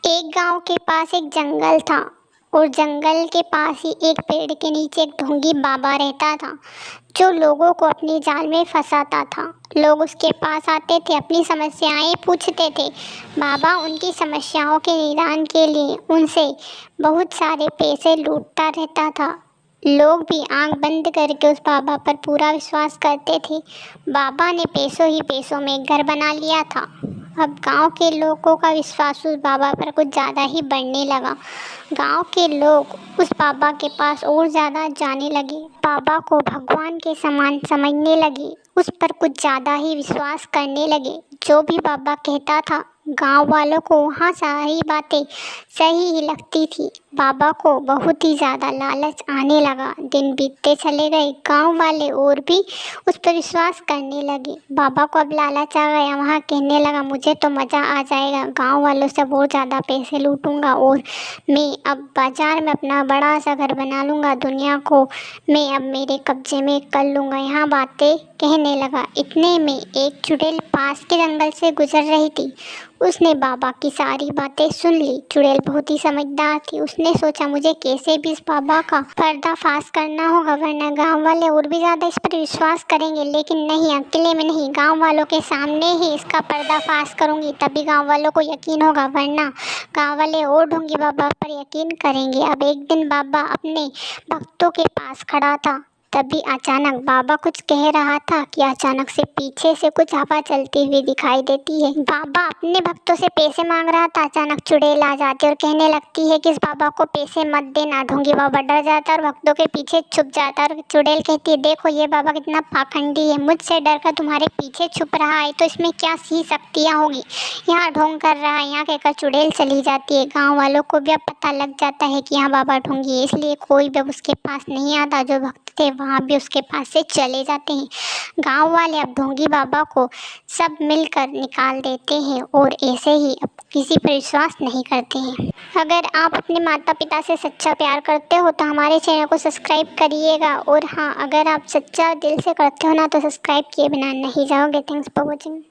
एक गांव के पास एक जंगल था और जंगल के पास ही एक पेड़ के नीचे एक ढोंगी बाबा रहता था जो लोगों को अपने जाल में फंसाता था। लोग उसके पास आते थे, अपनी समस्याएं पूछते थे। बाबा उनकी समस्याओं के निदान के लिए उनसे बहुत सारे पैसे लूटता रहता था। लोग भी आंख बंद करके उस बाबा पर पूरा विश्वास करते थे। बाबा ने पैसों ही पैसों में एक घर बना लिया था। अब गांव के लोगों का विश्वास उस बाबा पर कुछ ज़्यादा ही बढ़ने लगा। गांव के लोग उस बाबा के पास और ज़्यादा जाने लगे, बाबा को भगवान के समान समझने लगे, उस पर कुछ ज़्यादा ही विश्वास करने लगे। जो भी बाबा कहता था गांव वालों को वहाँ सारी बातें सही ही लगती थी। बाबा को बहुत ही ज़्यादा लालच आने लगा। दिन बीतते चले गए, गांव वाले और भी उस पर विश्वास करने लगे। बाबा को अब लालच आ गया, वहाँ कहने लगा मुझे तो मज़ा आ जाएगा, गांव वालों से बहुत ज़्यादा पैसे लूटूंगा और मैं अब बाज़ार में अपना बड़ा सा घर बना लूँगा, दुनिया को मैं अब मेरे कब्जे में कर लूँगा। यहाँ बातें कहने लगा। इतने में एक चुड़ैल पास के जंगल से गुजर रही थी। उसने बाबा की सारी बातें सुन ली। चुड़ैल बहुत ही समझदार थी। उसने सोचा मुझे कैसे भी इस बाबा का पर्दाफाश करना होगा, वरना गांव वाले और भी ज़्यादा इस पर विश्वास करेंगे। लेकिन नहीं, अकेले में नहीं, गांव वालों के सामने ही इसका पर्दाफाश करूंगी, तभी गांव वालों को यकीन होगा, वरना गांव वाले और ढोंगी बाबा पर यकीन करेंगे। अब एक दिन बाबा अपने भक्तों के पास खड़ा था। तभी अचानक बाबा कुछ कह रहा था कि अचानक से पीछे से कुछ हवा चलती हुई दिखाई देती है। बाबा अपने भक्तों से पैसे मांग रहा था, अचानक चुड़ैल आ जाती और कहने लगती है कि इस बाबा को पैसे मत देना। ढोंगी बाबा डर जाता है और भक्तों के पीछे छुप जाता है और चुड़ैल कहती है देखो ये बाबा कितना पाखंडी है, मुझसे डर कर तुम्हारे पीछे छुप रहा है, तो इसमें क्या सी शक्तियाँ होगी, यहाँ ढोंग कर रहा है। यहाँ कहकर चुड़ैल चली जाती है। गाँव वालों को भी अब पता लग जाता है कि यहाँ बाबा ढोंगी है, इसलिए कोई भी अब उसके पास नहीं आता। जो भक्त थे वहाँ भी उसके पास से चले जाते हैं। गांव वाले अब ढोंगी बाबा को सब मिलकर निकाल देते हैं और ऐसे ही अब किसी पर विश्वास नहीं करते हैं। अगर आप अपने माता पिता से सच्चा प्यार करते हो तो हमारे चैनल को सब्सक्राइब करिएगा, और हाँ, अगर आप सच्चा दिल से करते हो ना तो सब्सक्राइब किए बिना नहीं जाओगे। Thanks for watching.